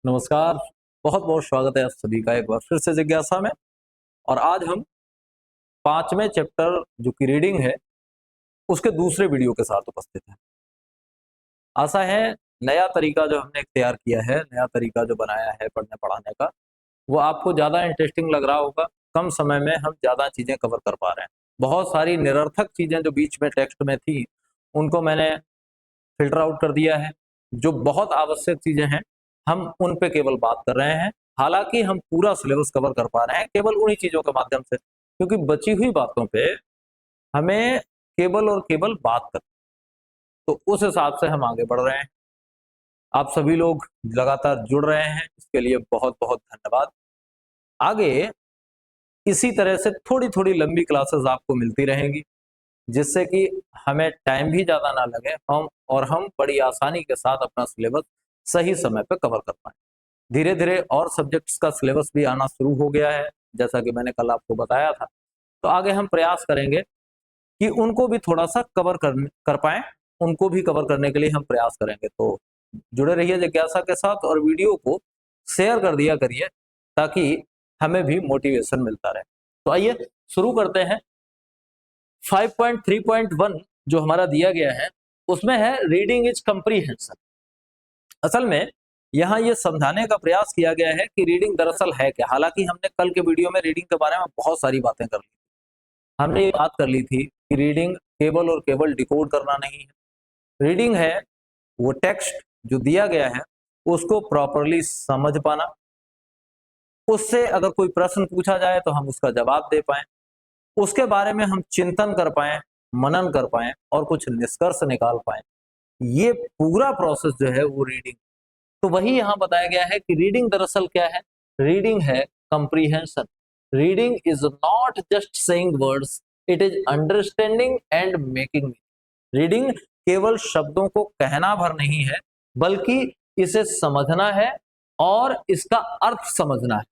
नमस्कार। बहुत बहुत स्वागत है आप सभी का एक बार फिर से जिज्ञासा में। और आज हम पांचवें चैप्टर जो कि रीडिंग है उसके दूसरे वीडियो के साथ उपस्थित हैं। आशा है नया तरीका जो हमने इख्तियार किया है, नया तरीका जो बनाया है पढ़ने पढ़ाने का, वो आपको ज़्यादा इंटरेस्टिंग लग रहा होगा। कम समय में हम ज़्यादा चीज़ें कवर कर पा रहे हैं। बहुत सारी निरर्थक चीज़ें जो बीच में टेक्स्ट में थी उनको मैंने फिल्टर आउट कर दिया है। जो बहुत आवश्यक चीजें हैं हम उन पे केवल बात कर रहे हैं। हालांकि हम पूरा सिलेबस कवर कर पा रहे हैं केवल उन्हीं चीजों के माध्यम से, क्योंकि बची हुई बातों पे हमें केवल और केवल बात कर, तो उस हिसाब से हम आगे बढ़ रहे हैं। आप सभी लोग लगातार जुड़ रहे हैं, इसके लिए बहुत बहुत धन्यवाद। आगे इसी तरह से थोड़ी थोड़ी लंबी क्लासेस आपको मिलती रहेंगी, जिससे कि हमें टाइम भी ज्यादा ना लगे हम बड़ी आसानी के साथ अपना सिलेबस सही समय पर कवर कर पाए। धीरे धीरे और सब्जेक्ट्स का सिलेबस भी आना शुरू हो गया है, जैसा कि मैंने कल आपको बताया था। तो आगे हम प्रयास करेंगे कि उनको भी थोड़ा सा कवर कर पाए, उनको भी कवर करने के लिए हम प्रयास करेंगे। तो जुड़े रहिए जिज्ञासा के साथ और वीडियो को शेयर कर दिया करिए ताकि हमें भी मोटिवेशन मिलता रहे। तो आइए शुरू करते हैं। 5.3.1 जो हमारा दिया गया है उसमें है रीडिंग इज कंप्रीहेंशन। असल में यहाँ ये समझाने का प्रयास किया गया है कि रीडिंग दरअसल है क्या। हालांकि हमने कल के वीडियो में रीडिंग के बारे में बहुत सारी बातें कर ली। हमने ये बात कर ली थी कि रीडिंग केवल और केवल डिकोड करना नहीं है। रीडिंग है वो टेक्स्ट जो दिया गया है उसको प्रॉपरली समझ पाना, उससे अगर कोई प्रश्न पूछा जाए तो हम उसका जवाब दे पाए, उसके बारे में हम चिंतन कर पाए, मनन कर पाए और कुछ निष्कर्ष निकाल पाए। ये पूरा प्रोसेस जो है वो रीडिंग। तो वही यहां बताया गया है कि रीडिंग दरअसल क्या है। रीडिंग है comprehension. Reading is not just saying words, it is understanding and making. Reading केवल शब्दों को कहना भर नहीं है, बल्कि इसे समझना है और इसका अर्थ समझना है।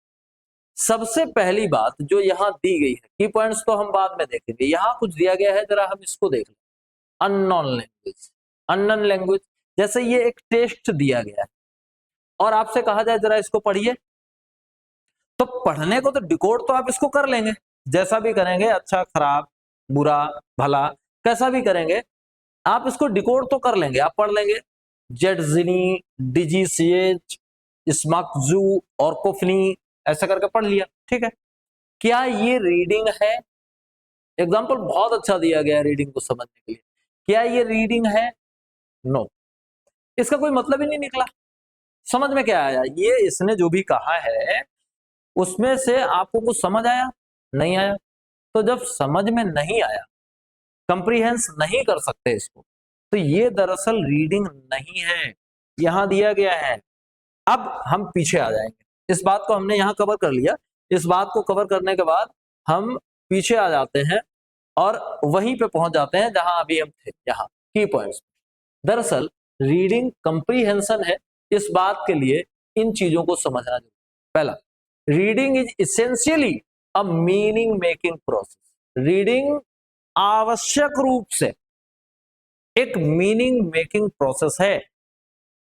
सबसे पहली बात जो यहाँ दी गई है, की पॉइंट्स तो हम बाद में देखेंगे, यहाँ कुछ दिया गया है, जरा हम इसको देख लें। अननोन लैंग्वेज, अननोन लैंग्वेज, जैसे ये एक टेस्ट दिया गया है और आपसे कहा जाए जरा इसको पढ़िए, तो पढ़ने को तो डिकोड तो आप इसको कर लेंगे, जैसा भी करेंगे, अच्छा खराब बुरा भला कैसा भी करेंगे आप इसको डिकोड तो कर लेंगे, आप पढ़ लेंगे। जेडजिनी डिजीसीएच स्मकजू और कोफनी ऐसा करके पढ़ लिया, ठीक है। क्या ये रीडिंग है? एग्जाम्पल बहुत अच्छा दिया गया है रीडिंग को समझने के लिए। क्या ये रीडिंग है? नो, इसका कोई मतलब ही नहीं निकला। समझ में क्या आया? ये इसने जो भी कहा है उसमें से आपको कुछ समझ आया? नहीं आया। तो जब समझ में नहीं आया, कंप्रीहेंस नहीं कर सकते इसको, तो ये दरअसल रीडिंग नहीं है। यहां दिया गया है। अब हम पीछे आ जाएंगे। इस बात को हमने यहां कवर कर लिया। इस बात को कवर करने के बाद हम पीछे आ जाते हैं और वहीं पे पहुंच जाते हैं जहां अभी हम थे, यहां की पॉइंट्स। दरअसल रीडिंग कंप्रीहेंशन है। इस बात के लिए इन चीजों को समझना जरूरी। पहला, reading is essentially a meaning making process. Reading आवश्यक रूप से एक मीनिंग मेकिंग प्रोसेस है,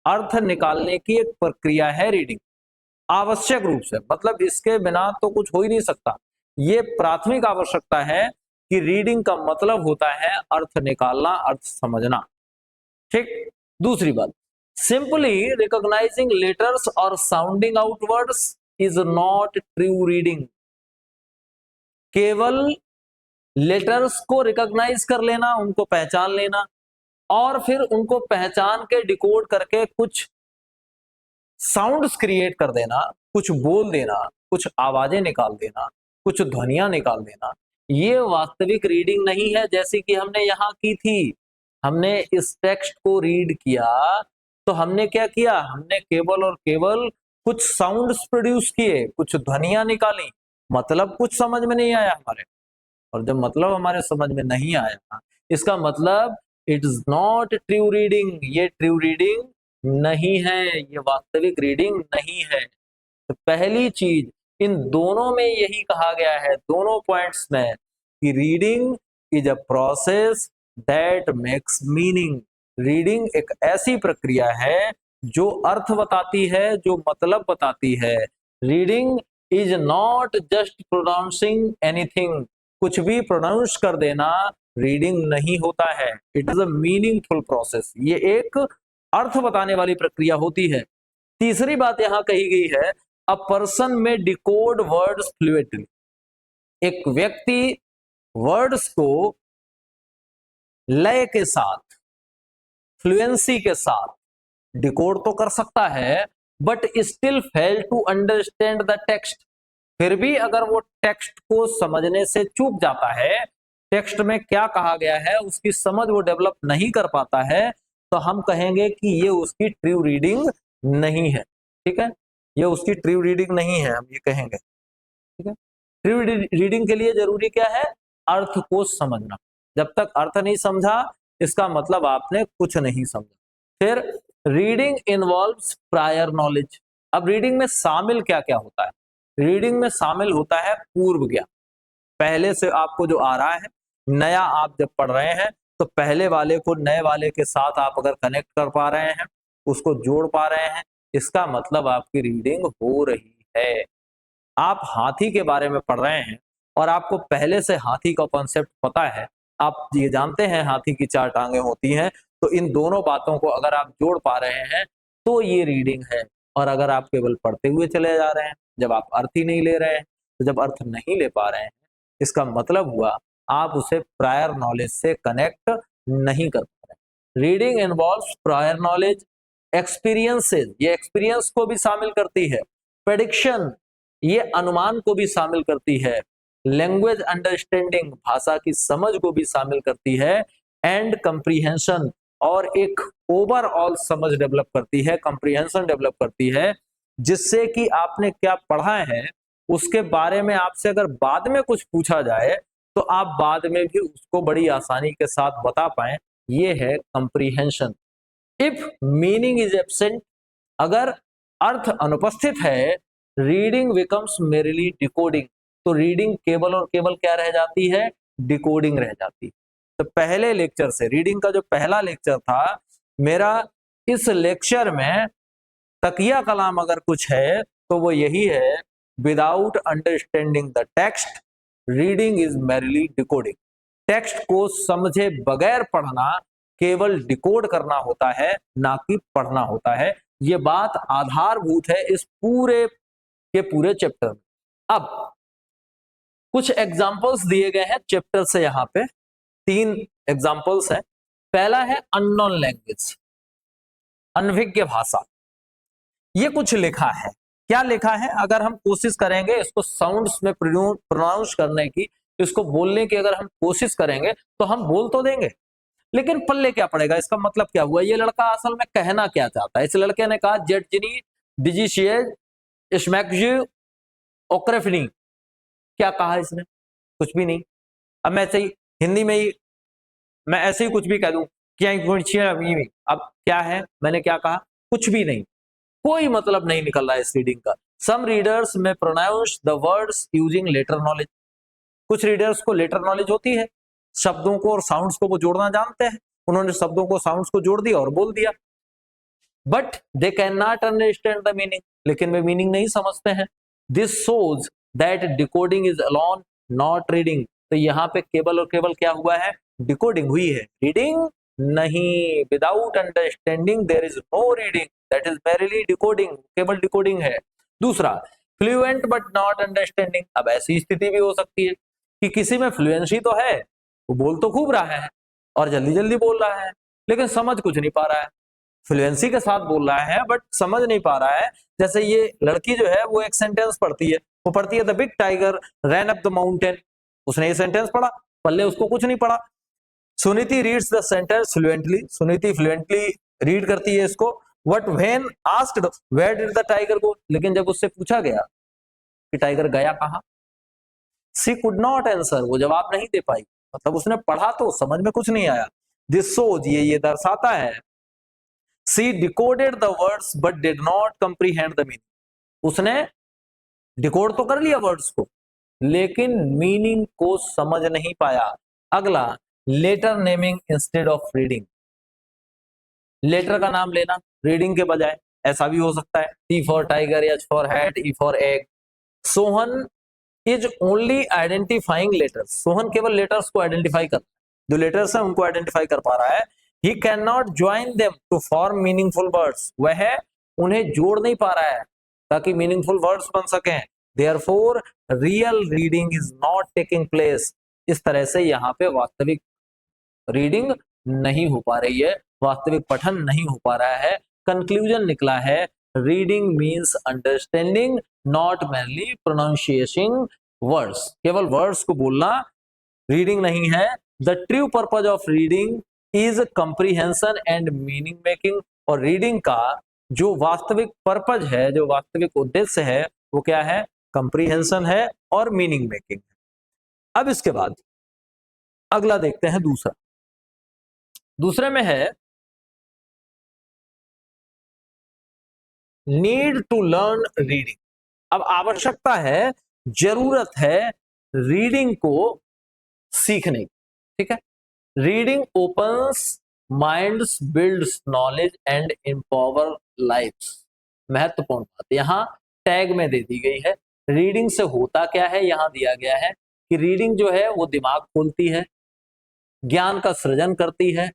अर्थ निकालने की एक प्रक्रिया है रीडिंग। आवश्यक रूप से मतलब इसके बिना तो कुछ हो ही नहीं सकता। ये प्राथमिक आवश्यकता है कि रीडिंग का मतलब होता है अर्थ निकालना, अर्थ समझना, ठीक। दूसरी बात, सिंपली रिकॉग्नाइजिंग लेटर्स और sounding out words is not true reading. केवल लेटर्स को रिकॉग्नाइज कर लेना, उनको पहचान लेना और फिर उनको पहचान के डिकोड करके कुछ साउंड्स क्रिएट कर देना, कुछ बोल देना, कुछ आवाजें निकाल देना, कुछ ध्वनियां निकाल देना, ये वास्तविक रीडिंग नहीं है जैसी कि हमने यहां की थी। हमने इस टेक्स्ट को रीड किया तो हमने क्या किया? हमने केवल और केवल कुछ साउंड्स प्रोड्यूस किए, कुछ ध्वनियां निकाली, मतलब कुछ समझ में नहीं आया हमारे। और जब मतलब हमारे समझ में नहीं आया, इसका मतलब it is not true reading. ये ट्रू रीडिंग नहीं है, ये वास्तविक रीडिंग नहीं है। तो पहली चीज इन दोनों में यही कहा गया है, दोनों पॉइंट्स में, कि reading is a process that makes meaning. Reading एक ऐसी प्रक्रिया है जो अर्थ बताती है, जो मतलब बताती है। Reading is not just pronouncing anything, कुछ भी प्रोनाउंस कर देना रीडिंग नहीं होता है। It is a meaningful process, ये एक अर्थ बताने वाली प्रक्रिया होती है। तीसरी बात यहां कही गई है, अ पर्सन में डिकोड वर्ड्स फ्लुएंटली, एक व्यक्ति वर्ड्स को लय के साथ, फ्लुएंसी के साथ डिकोड तो कर सकता है, but still fail to understand the text, फिर भी अगर वो टेक्स्ट को समझने से चूक जाता है, टेक्स्ट में क्या कहा गया है उसकी समझ वो डेवलप नहीं कर पाता है, तो हम कहेंगे कि ये उसकी ट्रू रीडिंग नहीं है। ठीक है, ये उसकी ट्रू रीडिंग नहीं है, हम ये कहेंगे। ठीक है, ट्रू रीडिंग के लिए जरूरी क्या है, अर्थ को समझना। जब तक अर्थ नहीं समझा, इसका मतलब आपने कुछ नहीं समझा। फिर रीडिंग इन्वॉल्व्स प्रायर नॉलेज। अब रीडिंग में शामिल क्या क्या होता है, रीडिंग में शामिल होता है पूर्व ज्ञान, पहले से आपको जो आ रहा है, नया आप जब पढ़ रहे हैं तो पहले वाले को नए वाले के साथ आप अगर कनेक्ट कर पा रहे हैं, उसको जोड़ पा रहे हैं, इसका मतलब आपकी रीडिंग हो रही है। आप हाथी के बारे में पढ़ रहे हैं और आपको पहले से हाथी का कॉन्सेप्ट पता है, आप ये जानते हैं हाथी की 4 टांगे होती हैं, तो इन दोनों बातों को अगर आप जोड़ पा रहे हैं तो ये रीडिंग है। और अगर आप केवल पढ़ते हुए चले जा रहे हैं, जब आप अर्थ ही नहीं ले रहे हैं, तो जब अर्थ नहीं ले पा रहे हैं, इसका मतलब हुआ आप उसे प्रायर नॉलेज से कनेक्ट नहीं कर पा रहे। Reading involves prior knowledge, experiences, ये एक्सपीरियंस को भी शामिल करती है, प्रेडिक्शन, ये अनुमान को भी शामिल करती है, लैंग्वेज अंडरस्टैंडिंग, भाषा की समझ को भी शामिल करती है, एंड कंप्रीहेंशन, और एक ओवरऑल समझ डेवलप करती है, कंप्रीहेंशन डेवलप करती है, जिससे कि आपने क्या पढ़ा है उसके बारे में आपसे अगर बाद में कुछ पूछा जाए तो आप बाद में भी उसको बड़ी आसानी के साथ बता पाए। ये है comprehension. If meaning is absent, अगर अर्थ अनुपस्थित है, रीडिंग बिकम्स मेरली डिकोडिंग, तो रीडिंग केवल और केवल क्या रह जाती है, डिकोडिंग रह जाती है। तो पहले लेक्चर से, रीडिंग का जो पहला लेक्चर था मेरा, इस लेक्चर में तकिया कलाम अगर कुछ है तो वो यही है, without understanding the text reading is merely decoding. Text को समझे बगैर पढ़ना केवल डिकोड करना होता है, ना कि पढ़ना होता है। ये बात आधारभूत है इस पूरे के पूरे चैप्टर में। अब कुछ एग्जाम्पल्स दिए गए हैं चैप्टर से, यहां पे 3 एग्जाम्पल्स हैं। पहला है अननोन लैंग्वेज, अनभिज्ञ भाषा। ये कुछ लिखा है, क्या लिखा है, अगर हम कोशिश करेंगे इसको साउंड्स में प्रोनाउंस करने की, इसको बोलने की अगर हम कोशिश करेंगे तो हम बोल तो देंगे, लेकिन पल्ले क्या पड़ेगा, इसका मतलब क्या हुआ, ये लड़का असल में कहना क्या चाहता है। इस लड़के ने कहा जेटजिनी डिजिशियज स्मैक्यू ओक्रेफनी, क्या कहा इसने, कुछ भी नहीं। अब मैं ऐसे ही हिंदी में ही मैं ऐसे ही कुछ भी कह दूं कि अब क्या है, मैंने क्या कहा, कुछ भी नहीं, कोई मतलब नहीं निकल रहा है इस रीडिंग का। Some readers may pronounce the words using letter knowledge, कुछ रीडर्स को लेटर नॉलेज होती है, शब्दों को और साउंड्स को वो जोड़ना जानते हैं, उन्होंने शब्दों को साउंड्स को जोड़ दिया और बोल दिया, but they can not understand the meaning, लेकिन वे मीनिंग नहीं समझते हैं। This shows that decoding is alone not reading, तो यहाँ पे केवल और केवल क्या हुआ है, डिकोडिंग हुई है, रीडिंग नहीं। Without understanding there is no reading, that is merely decoding, केवल डिकोडिंग है। दूसरा, फ्लुएंट बट नॉट अंडरस्टैंडिंग। अब ऐसी स्थिति भी हो सकती है कि किसी में फ्लुएंसी तो है, वो बोल तो खूब रहा है और जल्दी जल्दी बोल रहा है, लेकिन समझ कुछ नहीं पा रहा है, फ्लुएंसी के साथ बोल रहा है बट समझ नहीं पा रहा है। जैसे ये लड़की जो है वो एक सेंटेंस पढ़ती है, वो पढ़ती है the big tiger ran up the mountain, उसने ये सेंटेंस पढ़ा, पल्ले उसको कुछ नहीं पढ़ा। Suniti reads the sentence fluently, Suniti fluently read करती है इसको, but when asked where did the tiger go, लेकिन जब उससे पूछा गया कि टाइगर गया कहां, शी कुड नॉट आंसर, वो जवाब नहीं दे पाई, मतलब उसने पढ़ा तो समझ में कुछ नहीं आया। दिस शोज, ये दर्शाता है, she decoded the words but did not comprehend the meaning, उसने डिकोड तो कर लिया वर्ड्स को लेकिन मीनिंग को समझ नहीं पाया। अगला, letter naming instead of reading, letter का नाम लेना रीडिंग के बजाय, ऐसा भी हो सकता है। T for tiger, H for hat, E for egg. Sohan is only identifying letters, Sohan केवल लेटर्स को आइडेंटिफाई कर, जो लेटर्स है उनको आइडेंटिफाई कर पा रहा है। He can not join them to form meaningful words, वह उन्हें जोड़ नहीं पा रहा है ताकि मीनिंगफुल वर्ड्स बन सकें। Therefore real reading is not taking place, इस तरह से यहाँ पे वास्तविक रीडिंग नहीं हो पा रही है, वास्तविक पठन नहीं हो पा रहा है। कंक्लूजन निकला है, reading means understanding not merely pronunciation words, केवल वर्ड्स को बोलना रीडिंग नहीं है। The true purpose of reading is comprehension and meaning making, और रीडिंग का जो वास्तविक पर्पज है, जो वास्तविक उद्देश्य है, वो क्या है? कंप्रीहेंशन है और मीनिंग मेकिंग। अब इसके बाद अगला देखते हैं दूसरा। दूसरे में है नीड टू लर्न रीडिंग। अब आवश्यकता है, जरूरत है रीडिंग को सीखने की, ठीक है। Reading opens minds, builds knowledge and empower lifes. महत्वपूर्ण बात यहां टैग में दे दी गई है। रीडिंग से होता क्या है, यहां दिया गया है कि रीडिंग जो है वो दिमाग खोलती है, ज्ञान का सृजन करती है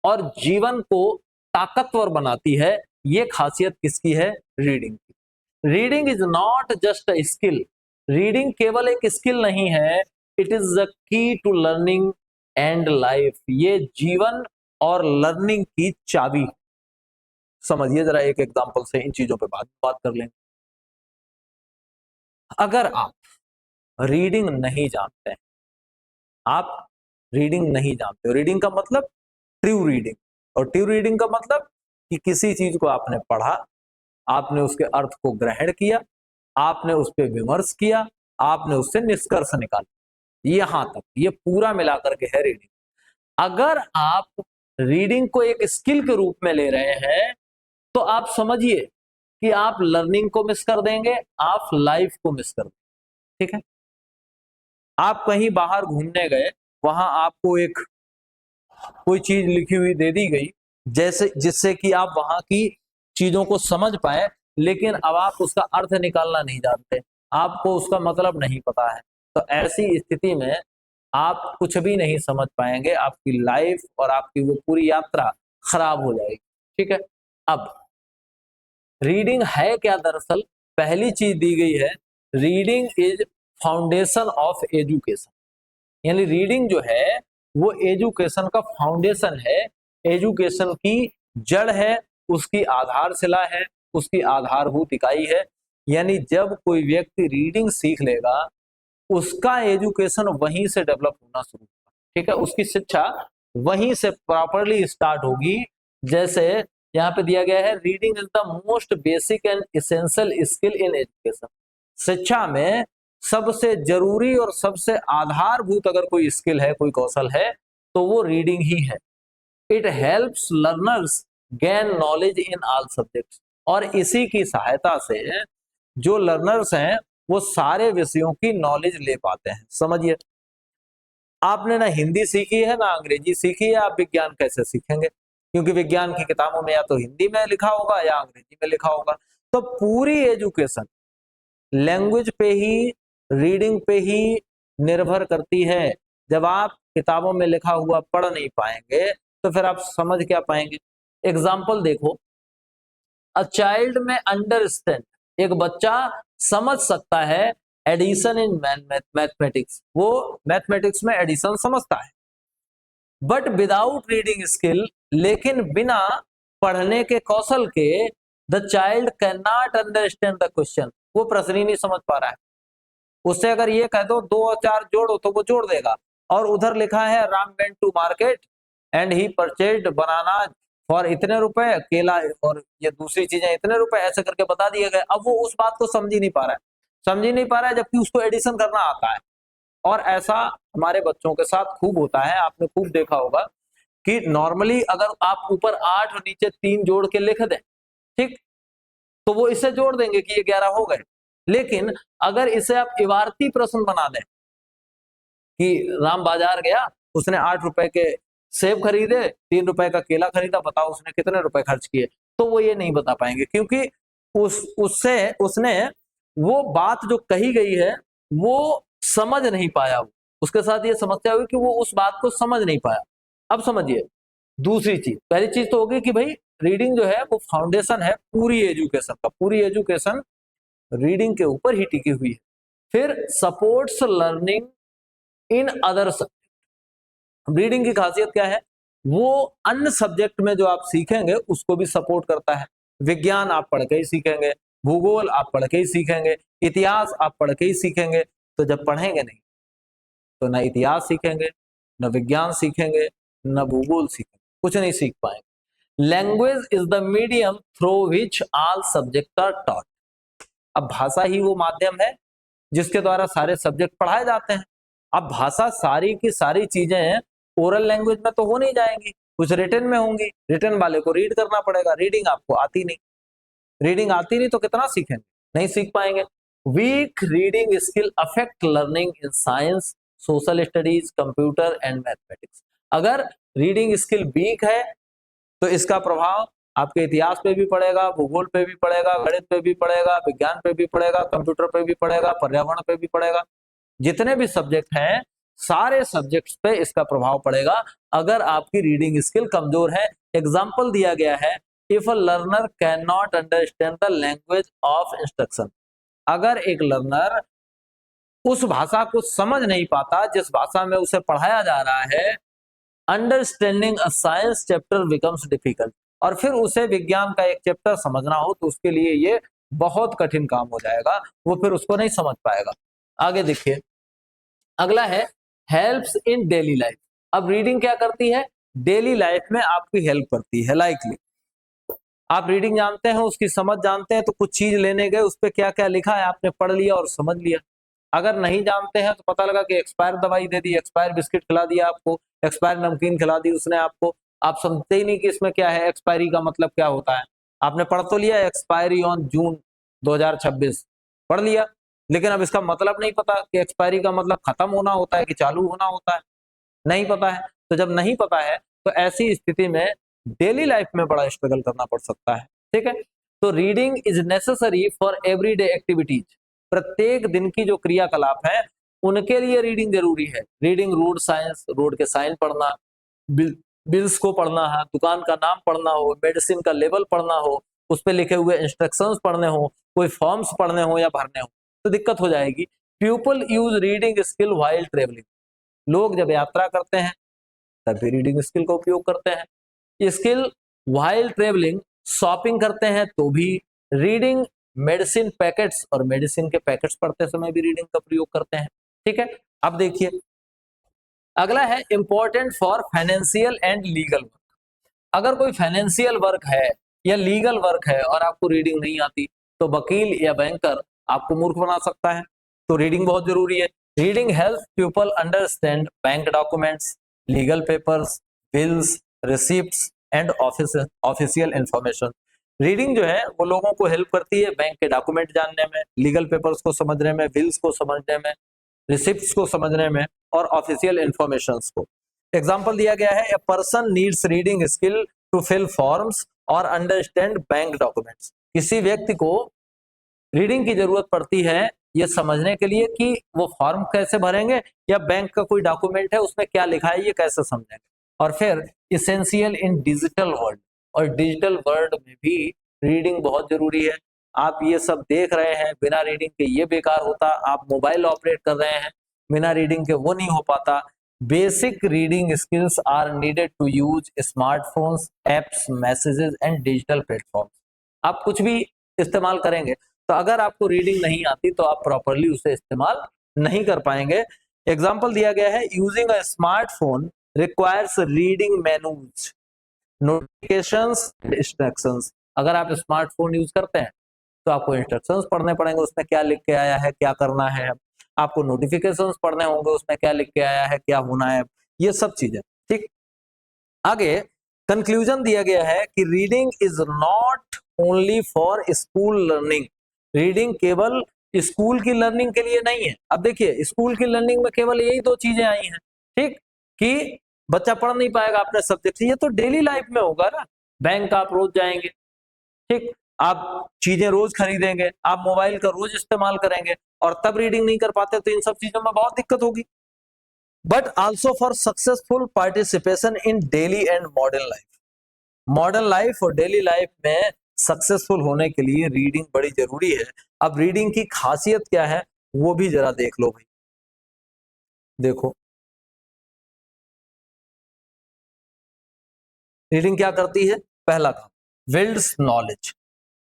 और जीवन को ताकतवर बनाती है। ये खासियत किसकी है? रीडिंग की। Reading is not just a skill, reading केवल एक स्किल नहीं है, it is the key to learning and life. ये जीवन और लर्निंग की चाबी। समझिए जरा एक एग्जांपल से, इन चीजों पे बात कर लेंगे। अगर आप रीडिंग नहीं जानते हैं, आप रीडिंग नहीं जानते हो, रीडिंग का मतलब ट्रू रीडिंग, और ट्रू रीडिंग का मतलब कि किसी चीज को आपने पढ़ा, आपने उसके अर्थ को ग्रहण किया, आपने उस पर विमर्श किया, आपने उससे निष्कर्ष निकाला, यहां तक ये पूरा मिलाकर के है रीडिंग। अगर आप रीडिंग को एक स्किल के रूप में ले रहे हैं तो आप समझिए कि आप लर्निंग को मिस कर देंगे, आप लाइफ को मिस कर देंगे, ठीक है। आप कहीं बाहर घूमने गए, वहां आपको एक कोई चीज लिखी हुई दे दी गई, जैसे जिससे कि आप वहां की चीजों को समझ पाए, लेकिन अब आप उसका अर्थ निकालना नहीं जानते, आपको उसका मतलब नहीं पता है, तो ऐसी स्थिति में आप कुछ भी नहीं समझ पाएंगे, आपकी लाइफ और आपकी वो पूरी यात्रा खराब हो जाएगी, ठीक है। अब रीडिंग है क्या? दरअसल पहली चीज दी गई है, reading is foundation of education, यानी रीडिंग जो है वो एजुकेशन का फाउंडेशन है, एजुकेशन की जड़ है, उसकी आधारशिला है, उसकी आधारभूत इकाई है। यानी जब कोई व्यक्ति रीडिंग सीख लेगा, उसका एजुकेशन वहीं से डेवलप होना शुरू होगा, ठीक है, उसकी शिक्षा वहीं से प्रॉपरली स्टार्ट होगी। जैसे यहाँ पे दिया गया है, reading is the most basic and essential skill in education. शिक्षा में सबसे जरूरी और सबसे आधारभूत अगर कोई स्किल है, कोई कौशल है, तो वो रीडिंग ही है। It helps learners gain knowledge in all subjects, और इसी की सहायता से जो लर्नर्स हैं वो सारे विषयों की नॉलेज ले पाते हैं। समझिए, आपने ना हिंदी सीखी है ना अंग्रेजी सीखी है, आप विज्ञान कैसे सीखेंगे? क्योंकि विज्ञान की किताबों में या तो हिंदी में लिखा होगा या अंग्रेजी में लिखा होगा। तो पूरी एजुकेशन लैंग्वेज पे ही, रीडिंग पे ही निर्भर करती है। जब आप किताबों में लिखा हुआ पढ़ नहीं पाएंगे तो फिर आप समझ क्या पाएंगे? एग्जाम्पल देखो, अ चाइल्ड में अंडरस्टैंड, एक बच्चा समझ सकता है एडिशन इन मैथमेटिक्स, वो मैथमेटिक्स में एडिशन समझता है, बट विदाउट रीडिंग स्किल, लेकिन बिना पढ़ने के कौशल के, the child can not understand the question, वो प्रश्न ही नहीं समझ पा रहा है। उससे अगर ये कह दो 2 और 4 जोड़ो तो वो जोड़ देगा, और उधर लिखा है Ram went to market and he purchased banana for इतने रुपए, केला और ये दूसरी चीजें इतने रुपए, ऐसे करके बता दिए गए। अब वो उस बात को समझ ही नहीं पा रहा है, समझ ही नहीं पा रहा है, जबकि उसको एडिशन करना आता है। और ऐसा हमारे बच्चों के साथ खूब होता है, आपने खूब देखा होगा कि नॉर्मली अगर आप ऊपर 8 और नीचे 3 जोड़ के लिख दें, ठीक, तो वो इसे जोड़ देंगे कि ये 11 हो गए। लेकिन अगर इसे आप इबारती प्रश्न बना दें कि राम बाजार गया, उसने 8 रुपए के सेब खरीदे, 3 रुपए का केला खरीदा, बताओ उसने कितने रुपए खर्च किए। तो वो ये नहीं बता पाएंगे, क्योंकि उसने वो बात जो कही गई है वो समझ नहीं पाया। उसके साथ ये समस्या हुई कि वो उस बात को समझ नहीं पाया। अब समझिए, दूसरी चीज, पहली चीज तो होगी कि भाई रीडिंग जो है वो फाउंडेशन है पूरी एजुकेशन का, पूरी एजुकेशन रीडिंग के ऊपर ही टिकी हुई है। फिर supports learning in other subject. Reading की खासियत क्या है, वो अन्य सब्जेक्ट में जो आप सीखेंगे उसको भी सपोर्ट करता है। विज्ञान आप पढ़ के ही सीखेंगे, भूगोल आप पढ़ के ही सीखेंगे, इतिहास आप पढ़ के ही सीखेंगे। तो जब पढ़ेंगे नहीं तो ना इतिहास सीखेंगे, न विज्ञान सीखेंगे, न भूगोल सीखेंगे, कुछ नहीं सीख पाएंगे। Language is the medium through which all subject are taught. अब भाषा ही वो माध्यम है जिसके द्वारा सारे सब्जेक्ट पढ़ाए जाते हैं। अब भाषा सारी की सारी चीजें ओरल लैंग्वेज में तो हो नहीं जाएंगी, कुछ रिटन में होंगी, रिटन वाले को रीड करना पड़ेगा, रीडिंग आपको आती नहीं, रीडिंग आती नहीं तो कितना सीखेंगे, नहीं सीख पाएंगे। Weak reading skill affect learning in science, social studies, computer and mathematics. अगर रीडिंग स्किल वीक है तो इसका प्रभाव आपके इतिहास पे भी पड़ेगा, भूगोल पे भी पड़ेगा, गणित पे भी पड़ेगा, विज्ञान पे भी पड़ेगा, कंप्यूटर पे भी पड़ेगा, पर्यावरण पे भी पड़ेगा। जितने भी सब्जेक्ट हैं सारे सब्जेक्ट्स पे इसका प्रभाव पड़ेगा अगर आपकी रीडिंग स्किल कमजोर है। एग्जाम्पल दिया गया है, if a learner can not understand the language of instruction. अगर एक लर्नर उस भाषा को समझ नहीं पाता जिस भाषा में उसे पढ़ाया जा रहा है, understanding a science chapter becomes difficult, और फिर उसे विज्ञान का एक चैप्टर समझना हो तो उसके लिए ये बहुत कठिन काम हो जाएगा, वो फिर उसको नहीं समझ पाएगा। आगे देखिए, अगला है हेल्प्स इन डेली लाइफ। अब रीडिंग क्या करती है, डेली लाइफ में आपकी हेल्प करती है। लाइकली आप रीडिंग जानते हैं, उसकी समझ जानते हैं, तो कुछ चीज लेने गए उस पर क्या क्या लिखा है आपने पढ़ लिया और समझ लिया। अगर नहीं जानते हैं तो पता लगा कि एक्सपायर दवाई दे दी, एक्सपायर बिस्किट खिला दिया आपको, एक्सपायर नमकीन खिला दी उसने आपको, आप समझते ही नहीं कि इसमें क्या है, एक्सपायरी का मतलब क्या होता है। आपने पढ़ तो लिया एक्सपायरी ऑन जून 2026, पढ़ लिया, लेकिन अब इसका मतलब नहीं पता कि एक्सपायरी का मतलब खत्म होना होता है कि चालू होना होता है, नहीं पता है। तो जब नहीं पता है तो ऐसी स्थिति में डेली लाइफ में बड़ा स्ट्रगल करना पड़ सकता है। ठीक है, तो reading is necessary for everyday activities. प्रत्येक दिन की जो क्रियाकलाप है उनके लिए रीडिंग जरूरी है। रीडिंग रोड साइंस, रोड के साइन पढ़ना, बिल्स को पढ़ना है, दुकान का नाम पढ़ना हो, मेडिसिन का लेबल पढ़ना हो, उस पर लिखे हुए इंस्ट्रक्शंस पढ़ने हो, कोई फॉर्म्स पढ़ने हो या भरने हो, तो दिक्कत हो जाएगी। People use reading skill while travelling. लोग जब यात्रा करते हैं तब भी रीडिंग स्किल का उपयोग करते हैं। स्किल व्हाइल ट्रेवलिंग, शॉपिंग करते हैं तो भी रीडिंग, मेडिसिन पैकेट्स और मेडिसिन के पैकेट्स पढ़ते समय भी रीडिंग का प्रयोग करते हैं। ठीक है, अब देखिए अगला है important for financial and legal work. अगर कोई फाइनेंशियल वर्क है या लीगल वर्क है और आपको रीडिंग नहीं आती तो वकील या बैंकर आपको मूर्ख बना सकता है। तो रीडिंग बहुत जरूरी है। Reading help people understand bank documents, legal papers, bills, receipts and official information. Reading जो है वो लोगों को हेल्प करती है बैंक के डॉक्यूमेंट जानने में, लीगल पेपर्स को समझने में, बिल्स को समझने में, रिसिप्ट्स को समझने में और ऑफिशियल इंफॉर्मेशंस को। एग्जाम्पल दिया गया है, a person needs reading skill to fill forms और अंडरस्टैंड बैंक डॉक्यूमेंट्स। किसी व्यक्ति को रीडिंग की जरूरत पड़ती है ये समझने के लिए कि वो फॉर्म कैसे भरेंगे या बैंक का कोई डॉक्यूमेंट है उसमें क्या लिखा है ये कैसे समझेंगे। और फिर इसेंशियल इन डिजिटल वर्ल्ड, और डिजिटल वर्ल्ड में भी रीडिंग बहुत जरूरी है। आप ये सब देख रहे हैं, बिना रीडिंग के ये बेकार होता, आप मोबाइल ऑपरेट कर रहे हैं बिना रीडिंग के वो नहीं हो पाता। Basic reading skills are needed to use smartphones, apps, messages and digital platform. आप कुछ भी इस्तेमाल करेंगे तो अगर आपको रीडिंग नहीं आती तो आप प्रॉपरली उसे इस्तेमाल नहीं कर पाएंगे। एग्जाम्पल दिया गया है, using a smartphone requires reading menus, notifications, instructions. अगर आप स्मार्टफोन यूज करते हैं तो आपको इंस्ट्रक्शंस पढ़ने पड़ेंगे, उसमें क्या लिख के आया है, क्या करना है। आपको नोटिफिकेशंस पढ़ने होंगे, उसमें क्या लिख के आया है, क्या होना है, ये सब चीजें। ठीक, आगे कंक्लूजन दिया गया है कि reading is not only for school learning. Reading केवल स्कूल की लर्निंग के लिए नहीं है। अब देखिए स्कूल की लर्निंग में केवल यही दो चीजें आई हैं, ठीक, कि बच्चा पढ़ नहीं पाएगा अपने सब्जेक्ट से। ये तो डेली लाइफ में होगा ना, बैंक आप रोज जाएंगे, ठीक, आप चीजें रोज खरीदेंगे, आप मोबाइल का रोज इस्तेमाल करेंगे, और तब रीडिंग नहीं कर पाते तो इन सब चीजों में बहुत दिक्कत होगी। But also for successful participation in daily and modern life, modern life और डेली लाइफ में सक्सेसफुल होने के लिए रीडिंग बड़ी जरूरी है। अब रीडिंग की खासियत क्या है वो भी जरा देख लो भाई। देखो रीडिंग क्या करती है, पहला काम बिल्ड्स नॉलेज,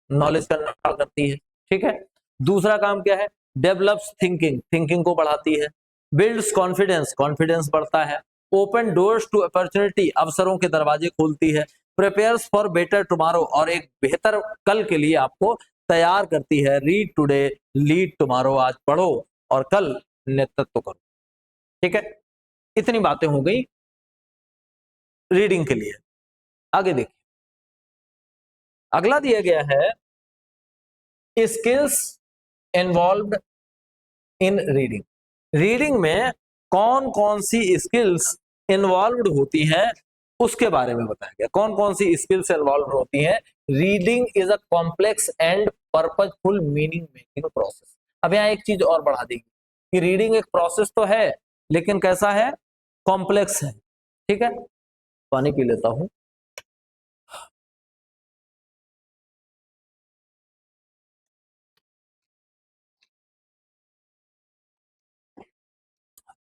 नॉलेज का निर्माण करती है, ठीक है। दूसरा काम क्या है, डेवलप्स थिंकिंग, थिंकिंग को बढ़ाती है। बिल्ड्स कॉन्फिडेंस, कॉन्फिडेंस बढ़ता है। ओपन डोर्स टू अपॉर्चुनिटी, अवसरों के दरवाजे खोलती है। प्रिपेयर्स फॉर बेटर टुमारो, और एक बेहतर कल के लिए आपको तैयार करती है। रीड टुडे लीड टुमारो, आज पढ़ो और कल नेतृत्व करो, ठीक है। इतनी बातें हो गई रीडिंग के लिए। आगे देखिए, अगला दिया गया है स्किल्स इन्वॉल्व्ड इन रीडिंग। रीडिंग में कौन कौन सी स्किल्स इन्वॉल्व्ड होती हैं उसके बारे में बताया गया। कौन कौन सी स्किल्स इन्वॉल्व होती हैं। Reading is a complex and purposeful meaning making process. अब यहाँ एक चीज और बढ़ा देगी कि रीडिंग एक प्रोसेस तो है, लेकिन कैसा है, कॉम्प्लेक्स है, ठीक है। पानी पी लेता हूं।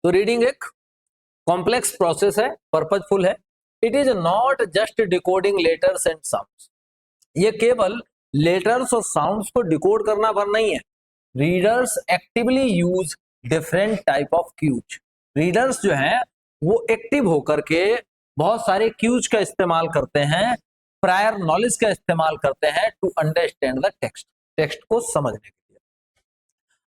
तो रीडिंग एक कॉम्प्लेक्स प्रोसेस है, पर्पजफुल है। It is not just decoding letters and sounds, ये केवल लेटर्स और साउंड्स को डिकोड करना भर नहीं है। Readers actively use different type of cues, readers जो हैं वो एक्टिव होकर के बहुत सारे क्यूज का इस्तेमाल करते हैं, प्रायर नॉलेज का इस्तेमाल करते हैं to understand the text, text को समझने के लिए।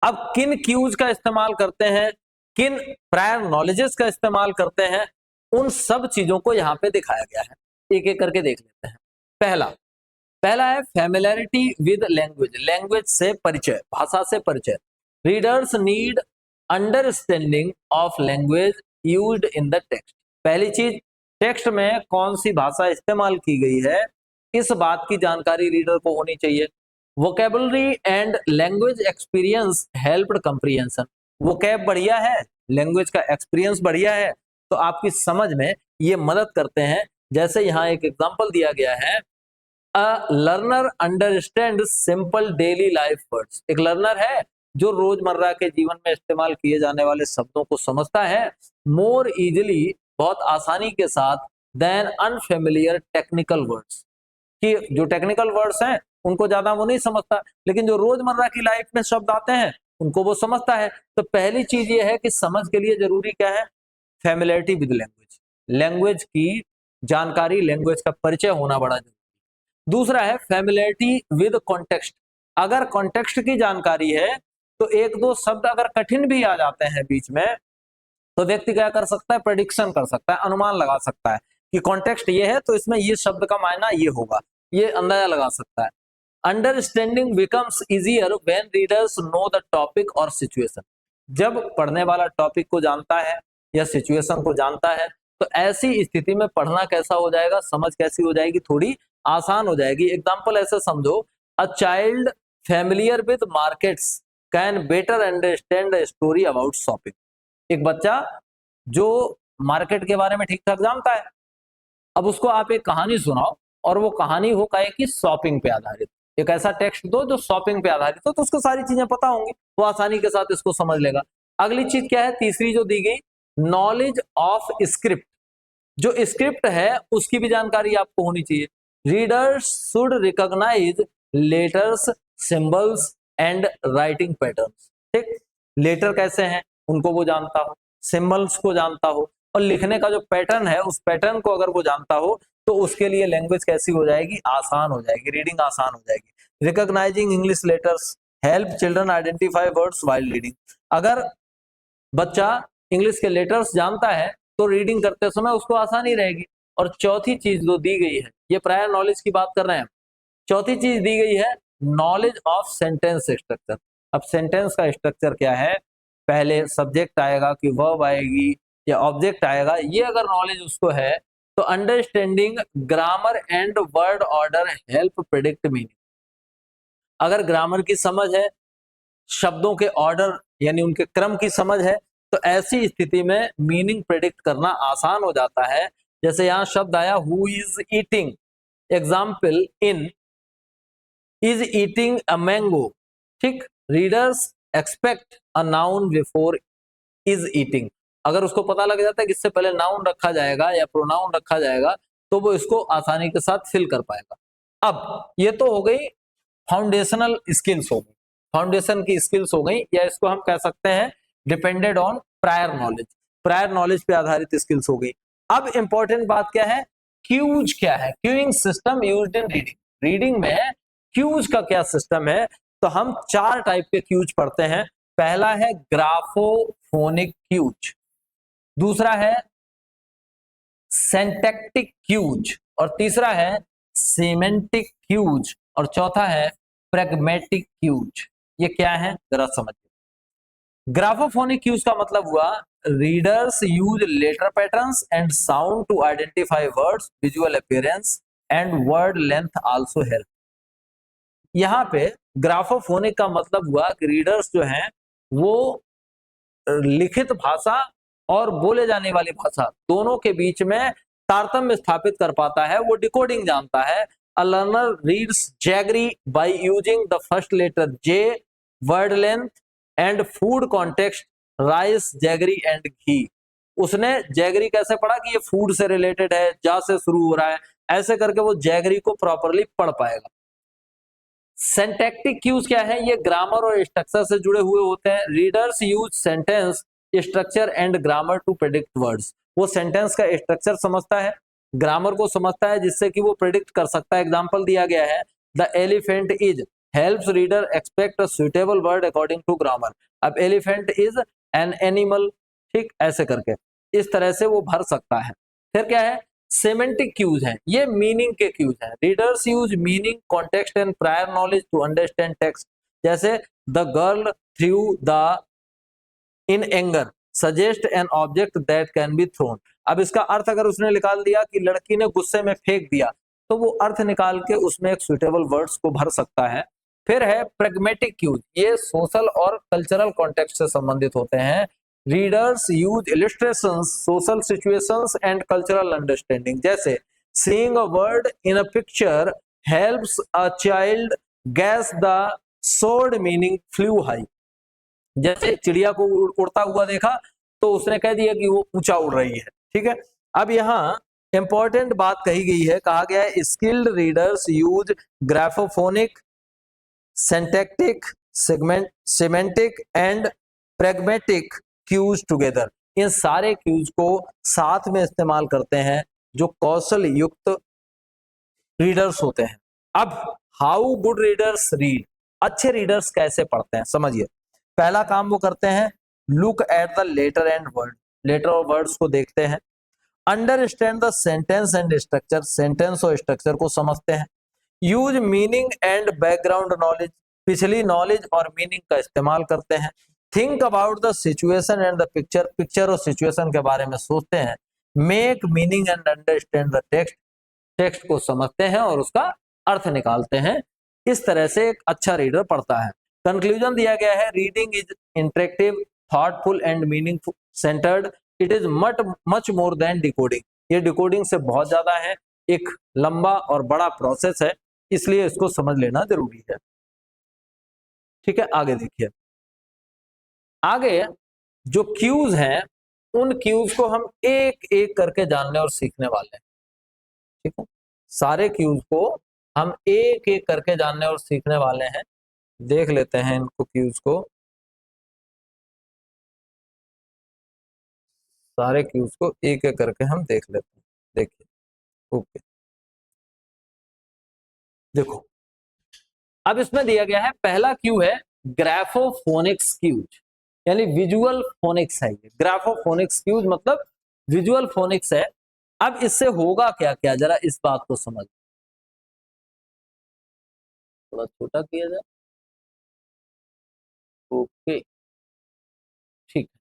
अब किन क्यूज का इस्तेमाल करते हैं, किन प्रायर नॉलेजेस का इस्तेमाल करते हैं, उन सब चीजों को यहां पे दिखाया गया है। एक एक करके देख लेते हैं। पहला पहला है फैमिलैरिटी विद लैंग्वेज, लैंग्वेज से परिचय, भाषा से परिचय। Readers need understanding of language used in the text. पहली चीज, टेक्स्ट में कौन सी भाषा इस्तेमाल की गई है इस बात की जानकारी रीडर को होनी चाहिए। Vocabulary and language experience helped comprehension, vocab बढ़िया है, लैंग्वेज का एक्सपीरियंस बढ़िया है, तो आपकी समझ में ये मदद करते हैं। जैसे यहाँ एक एग्जांपल दिया गया है, a learner understand simple daily life words, एक लर्नर है जो रोजमर्रा के जीवन में इस्तेमाल किए जाने वाले शब्दों को समझता है मोर इजिली, बहुत आसानी के साथ, देन अनफेमिलियर टेक्निकल वर्ड्स, कि जो टेक्निकल वर्ड्स हैं उनको ज्यादा वो नहीं समझता, लेकिन जो रोजमर्रा की लाइफ में शब्द आते हैं उनको वो समझता है। तो पहली चीज ये है कि समझ के लिए जरूरी क्या है, फैमिलियरिटी विद लैंग्वेज, लैंग्वेज की जानकारी, लैंग्वेज का परिचय होना बड़ा जरूरी। दूसरा है फैमिलियरिटी विद कॉन्टेक्स्ट, अगर कॉन्टेक्स्ट की जानकारी है तो एक दो शब्द अगर कठिन भी आ जाते हैं बीच में, तो व्यक्ति क्या कर सकता है, प्रेडिक्शन कर सकता है, अनुमान लगा सकता है कि कॉन्टेक्स्ट ये है तो इसमें ये शब्द का मायना ये होगा, ये अंदाजा लगा सकता है। Understanding becomes easier when readers know the topic और सिचुएशन, जब पढ़ने वाला टॉपिक को जानता है या सिचुएशन को जानता है तो ऐसी स्थिति में पढ़ना कैसा हो जाएगा, समझ कैसी हो जाएगी, थोड़ी आसान हो जाएगी। एग्जाम्पल ऐसे समझो, a child familiar with markets can better understand the story about shopping, एक बच्चा जो मार्केट के बारे में ठीक ठाक जानता है, अब उसको आप एक कहानी सुनाओ और वो कहानी हो कहे कि शॉपिंग पे आधारित, एक ऐसा टेक्स्ट दो जो शॉपिंग पे आधारित हो, तो उसको सारी चीजें पता होंगी, वो आसानी के साथ इसको समझ लेगा। अगली चीज क्या है, तीसरी जो दी गई, नॉलेज ऑफ स्क्रिप्ट, जो स्क्रिप्ट है उसकी भी जानकारी आपको होनी चाहिए। Readers should recognise letters, symbols and writing patterns, ठीक, लेटर कैसे हैं उनको वो जानता हो, सिंबल्स को जानता हो, और लिखने का जो पैटर्न है उस पैटर्न को अगर वो जानता हो तो उसके लिए लैंग्वेज कैसी हो जाएगी, आसान हो जाएगी, रीडिंग आसान हो जाएगी। Recognising English letters help children identify words while reading, अगर बच्चा इंग्लिश के लेटर्स जानता है तो रीडिंग करते समय उसको आसानी रहेगी। और चौथी चीज जो दी गई है, ये प्रायर नॉलेज की बात कर रहे हैं, चौथी चीज दी गई है नॉलेज ऑफ सेंटेंस स्ट्रक्चर। अब सेंटेंस का स्ट्रक्चर क्या है, पहले सब्जेक्ट आएगा कि वर्ब आएगी या ऑब्जेक्ट आएगा, ये अगर नॉलेज उसको है तो understanding grammar and word order help predict meaning. अगर ग्रामर की समझ है, शब्दों के ऑर्डर यानी उनके क्रम की समझ है, तो ऐसी स्थिति में मीनिंग प्रिडिक्ट करना आसान हो जाता है। जैसे यहां शब्द आया who is eating, example in is eating a mango, ठीक। Readers expect a noun before is eating. अगर उसको पता लग जाता है कि इससे पहले नाउन रखा जाएगा या प्रोनाउन रखा जाएगा तो वो इसको आसानी के साथ फिल कर पाएगा। अब ये तो हो गई फाउंडेशनल स्किल्स हो गई, फाउंडेशन की स्किल्स हो गई, या इसको हम कह सकते हैं depended on prior knowledge, prior knowledge पे आधारित स्किल्स हो गई। अब इंपॉर्टेंट बात क्या है, क्यूज क्या है, queuing system used in reading. Reading में क्यूज का क्या सिस्टम है, तो हम 4 टाइप के क्यूज पढ़ते हैं। पहला है ग्राफोफोनिक क्यूज, दूसरा है सिंटैक्टिक क्यूज, और तीसरा है सेमेंटिक क्यूज, और चौथा है प्रैग्मेटिक क्यूज। ये क्या है जरा समझिए। ग्राफोफोनिक क्यूज का मतलब हुआ readers use letter patterns and sound to identify words, visual appearance and word length also help. यहाँ पे ग्राफोफोनिक का मतलब हुआ कि रीडर्स जो हैं वो लिखित भाषा और बोले जाने वाली भाषा दोनों के बीच में तारतम्य स्थापित कर पाता है, वो डिकोडिंग जानता है। A learner reads jaggery by using the first letter J, word length and food context, rice jaggery and ghee. उसने जैगरी कैसे पढ़ा कि ये फूड से रिलेटेड है, जा से शुरू हो रहा है, ऐसे करके वो जैगरी को प्रॉपरली पढ़ पाएगा। सिंटैक्टिक क्यूज क्या है, ये ग्रामर और स्ट्रक्चर से जुड़े हुए होते हैं। Readers use sentence structure and grammar to predict words. वो सेंटेंस का स्ट्रक्चर समझता है, ग्रामर को समझता है, जिससे कि वो प्रेडिक्ट कर सकता है। एग्जांपल दिया गया है the elephant is helps reader expect a suitable word according to grammar. अब एलिफेंट इज एन एनिमल, ठीक, ऐसे करके इस तरह से वो भर सकता है। फिर क्या है, सेमेंटिक क्यूज हैं, ये मीनिंग के क्यूज हैं। Readers use meaning, context and prior knowledge to understand text. जैसे the girl threw the in anger suggest an object that can be thrown. अब इसका अर्थ अगर उसने निकाल दिया कि लड़की ने गुस्से में फेंक दिया, तो वो अर्थ निकाल के उसमें एक सुटेबल वर्ड्स को भर सकता है। फिर है प्रेग्मेटिक क्यूज, ये सोशल और कल्चरल कॉन्टेक्स्ट से संबंधित होते हैं। Readers use illustrations, social situations and cultural understanding. जैसे seeing a word in a picture helps a child guess the sword meaning flew high. जैसे चिड़िया को उड़ता हुआ देखा तो उसने कह दिया कि वो ऊंचा उड़ रही है, ठीक है। अब यहाँ इंपॉर्टेंट बात कही गई है, कहा गया है skilled readers use graphophonic, syntactic, segment semantic and pragmatic cues together. इन सारे क्यूज को साथ में इस्तेमाल करते हैं जो कौशल युक्त रीडर्स होते हैं। अब हाउ गुड रीडर्स रीड, अच्छे रीडर्स कैसे पढ़ते हैं समझिए। पहला काम वो करते हैं look at the letter and word, letter और वर्ड्स को देखते हैं। Understand the sentence and structure, sentence और स्ट्रक्चर को समझते हैं। Use meaning and background knowledge, पिछली नॉलेज और मीनिंग का इस्तेमाल करते हैं। Think about the situation and the picture, picture और सिचुएशन के बारे में सोचते हैं। Make meaning and understand the text, text को समझते हैं और उसका अर्थ निकालते हैं। इस तरह से एक अच्छा रीडर पढ़ता है। कंक्लूजन दिया गया है reading is interactive, thoughtful and meaning centred, it is much more than decoding. ये डिकोडिंग से बहुत ज्यादा है, एक लंबा और बड़ा प्रोसेस है, इसलिए इसको समझ लेना जरूरी है। ठीक है, आगे देखिए। आगे जो क्यूज हैं उन क्यूज को हम एक एक करके जानने और सीखने वाले हैं। ठीक है, सारे क्यूज को हम एक एक करके जानने और सीखने वाले हैं। देख लेते हैं इनको क्यूज को, सारे क्यूज को एक एक करके हम देख लेते हैं। देखिए, ओके, देखो अब इसमें दिया गया है पहला क्यू है ग्राफोफोनिक्स क्यूज, यानी विजुअल फोनिक्स है। ये ग्राफोफोनिक्स क्यूज मतलब विजुअल फोनिक्स है। अब इससे होगा क्या क्या, जरा इस बात को समझ, थोड़ा छोटा किया जाए, ओके, ठीक है।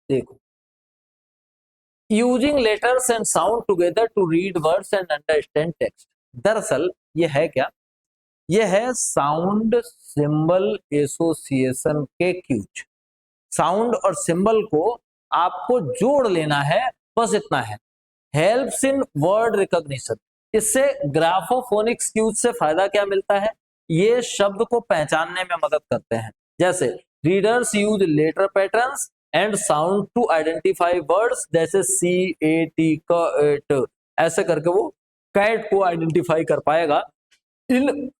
देखो using letters and sound together to read words and understand text. दरअसल ये है क्या, ये है साउंड सिंबल एसोसिएशन के क्यूज। साउंड और सिंबल को आपको जोड़ लेना है, बस इतना है। हेल्प्स इन वर्ड रिकॉग्निशन, इससे ग्राफोफोनिक्स क्यूज से फायदा क्या मिलता है, ये शब्द को पहचानने में मदद करते हैं। जैसे readers use letter patterns and sound to identify words, जैसे सी ए टी क, ऐसे करके वो कैट को आइडेंटिफाई कर पाएगा इन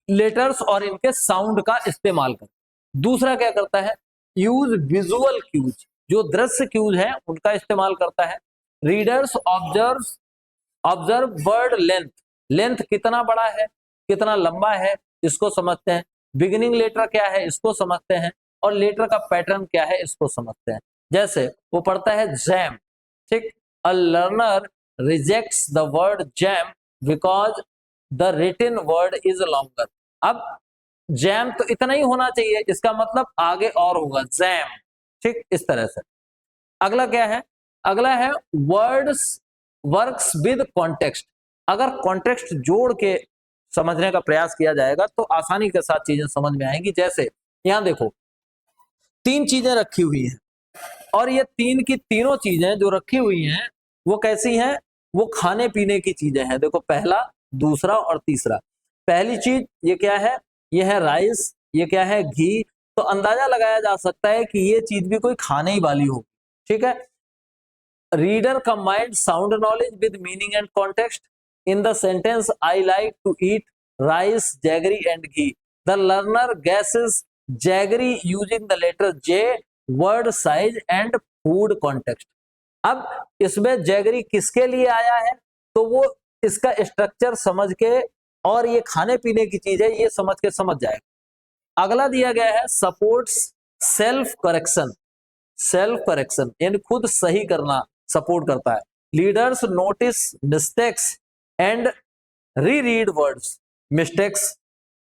लेटर्स और इनके साउंड का इस्तेमाल कर। दूसरा क्या करता है, यूज विजुअल क्यूज, जो दृश्य क्यूज है उनका इस्तेमाल करता है। Readers observe word length, length कितना बड़ा है कितना लंबा है इसको समझते हैं। बिगिनिंग लेटर क्या है इसको समझते हैं, और लेटर का पैटर्न क्या है इसको समझते हैं। जैसे वो पढ़ता है जैम, ठीक, a learner rejects the word jam because the written word is longer. अब जैम तो इतना ही होना चाहिए, इसका मतलब आगे और होगा जैम, ठीक, इस तरह से। अगला क्या है, अगला है वर्ड्स वर्क्स विद कॉन्टेक्स्ट। अगर कॉन्टेक्स्ट जोड़ के समझने का प्रयास किया जाएगा तो आसानी के साथ चीजें समझ में आएंगी। जैसे यहां देखो तीन चीजें रखी हुई हैं, और ये तीन की तीनों चीजें जो रखी हुई हैं वो कैसी हैं, वो खाने पीने की चीजें हैं। देखो पहला, दूसरा और तीसरा। पहली चीज ये क्या है, ये है राइस, ये क्या है घी। तो अंदाजा लगाया जा सकता है कि ये चीज भी कोई खाने ही वाली होगी, ठीक है। Reader combined sound knowledge with meaning and context in the sentence I like to eat rice jaggery and ghee. The learner guesses jaggery using the letter J, word size and food context. अब इसमें jaggery किसके लिए आया है, तो वो इसका structure समझ के और ये खाने पीने की चीज है ये समझ के समझ जाएगा। अगला दिया गया है supports self correction, self correction यानी खुद सही करना सपोर्ट करता है। Leaders notice mistakes and re read words, mistakes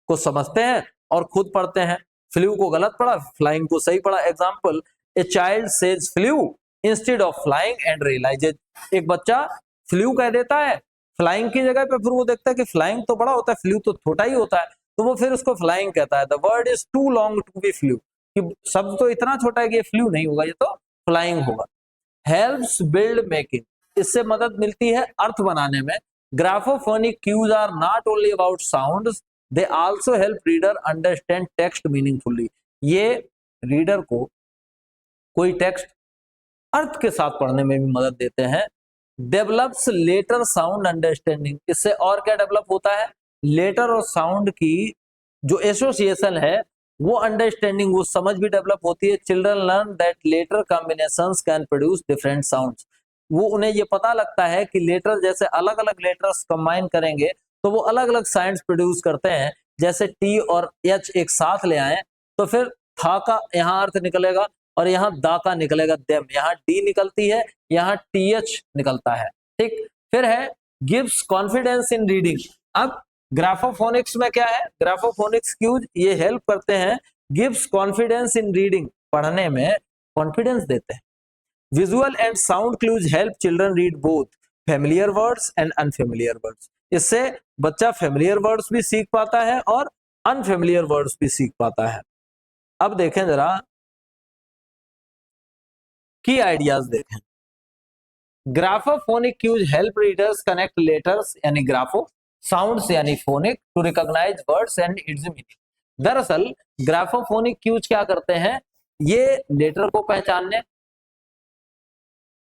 को समझते हैं और खुद पढ़ते हैं। फ्लू को गलत पढ़ा, फ्लाइंग को सही पढ़ा। Example, a child says flew instead of flying and realises. एक बच्चा फ्लू कह देता है फ्लाइंग की जगह पे, फिर वो देखता है कि फ्लाइंग तो बड़ा होता है, फ्लू तो छोटा ही होता है, तो वो फिर उसको फ्लाइंग कहता है। The word is too long to be flew, कि शब्द तो इतना छोटा है कि ये फ्लू नहीं होगा, ये तो फ्लाइंग होगा। हेल्प्स बिल्ड मेकिंग, इससे मदद मिलती है अर्थ बनाने में। Graphophonic cues are not only about sounds, they also help reader understand text meaningfully. ये रीडर को कोई टेक्स्ट अर्थ के साथ पढ़ने में भी मदद देते हैं। डेवलप्स लेटर साउंड अंडरस्टैंडिंग, इससे और क्या डेवलप होता है, लेटर और साउंड की जो एसोसिएशन है वो अंडरस्टैंडिंग, वो समझ भी डेवलप होती है। Children learn that letter combinations can produce different sounds, वो उन्हें ये पता लगता है कि लेटर जैसे अलग अलग लेटर्स कंबाइन करेंगे तो वो अलग अलग साउंड्स प्रोड्यूस करते हैं। जैसे टी और एच एक साथ ले आए तो फिर था का यहाँ अर्थ निकलेगा और यहाँ दा का निकलेगा देम, यहाँ डी निकलती है, यहाँ टी एच निकलता है, ठीक। फिर है गिव्स कॉन्फिडेंस इन रीडिंग। अब ग्राफोफोनिक्स में क्या है, ग्राफोफोनिक्स क्यूज ये हेल्प करते हैं, गिव्स कॉन्फिडेंस इन रीडिंग, पढ़ने में कॉन्फिडेंस देते हैं। Visual and sound cues help children read both familiar words and unfamiliar words, इससे बच्चा फेमिलियर वर्ड्स भी सीख पाता है और अनफेमिलियर वर्ड्स भी सीख पाता है। अब देखें जरा की आइडियाज देखें। Graphophonic cues help readers connect letters यानी ग्राफो, साउंड्स यानी phonic to recognise words and its meaning. दरअसल ग्राफोफोनिक क्यूज क्या करते हैं, ये लेटर को पहचानने,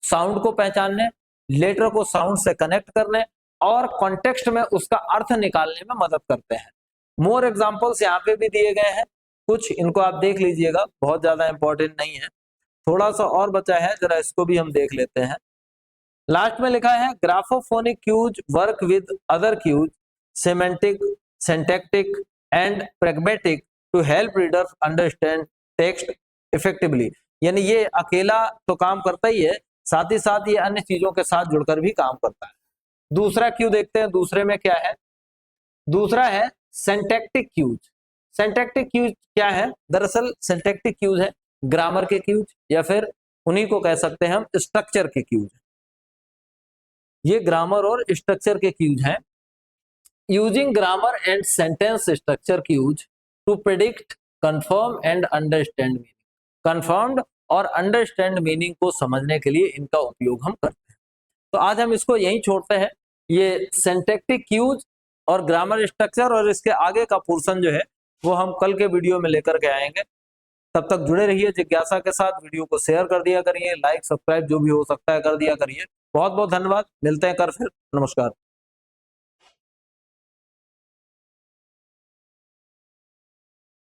साउंड को पहचानने, लेटर को साउंड से कनेक्ट करने और कॉन्टेक्स्ट में उसका अर्थ निकालने में मदद करते हैं। मोर एग्जांपल्स यहाँ पे भी दिए गए हैं कुछ, इनको आप देख लीजिएगा, बहुत ज्यादा इंपॉर्टेंट नहीं है, थोड़ा सा और बचा है, जरा इसको भी हम देख लेते हैं। लास्ट में लिखा है graphophonic cues work with other cues semantic, syntactic and pragmatic to help reader understand text effectively, यानी ये अकेला तो काम करता ही है, साथ ही साथ ये अन्य चीजों के साथ जुड़कर भी काम करता है। दूसरा क्यू देखते हैं, दूसरे में क्या है, दूसरा है सिंटैक्टिक क्यूज। सिंटैक्टिक क्यूज क्या है, दरअसल सिंटैक्टिक क्यूज है ग्रामर के क्यूज या फिर उन्हीं को कह सकते हैं हम स्ट्रक्चर के क्यूज। ये ग्रामर और स्ट्रक्चर के क्यूज हैं। Using grammar and sentence structure cues to predict, confirm and understand meaning. Confirmed और अंडरस्टैंड मीनिंग को समझने के लिए इनका उपयोग हम करते हैं। तो आज हम इसको यहीं छोड़ते हैं। ये सिंटैक्टिक क्यूज और ग्रामर स्ट्रक्चर और इसके आगे का पोर्शन जो है वो हम कल के वीडियो में लेकर के आएंगे। तब तक जुड़े रहिए जिज्ञासा के साथ। वीडियो को शेयर कर दिया करिए, लाइक सब्सक्राइब जो भी हो सकता है कर दिया करिए। बहुत बहुत धन्यवाद। मिलते हैं कल फिर। नमस्कार।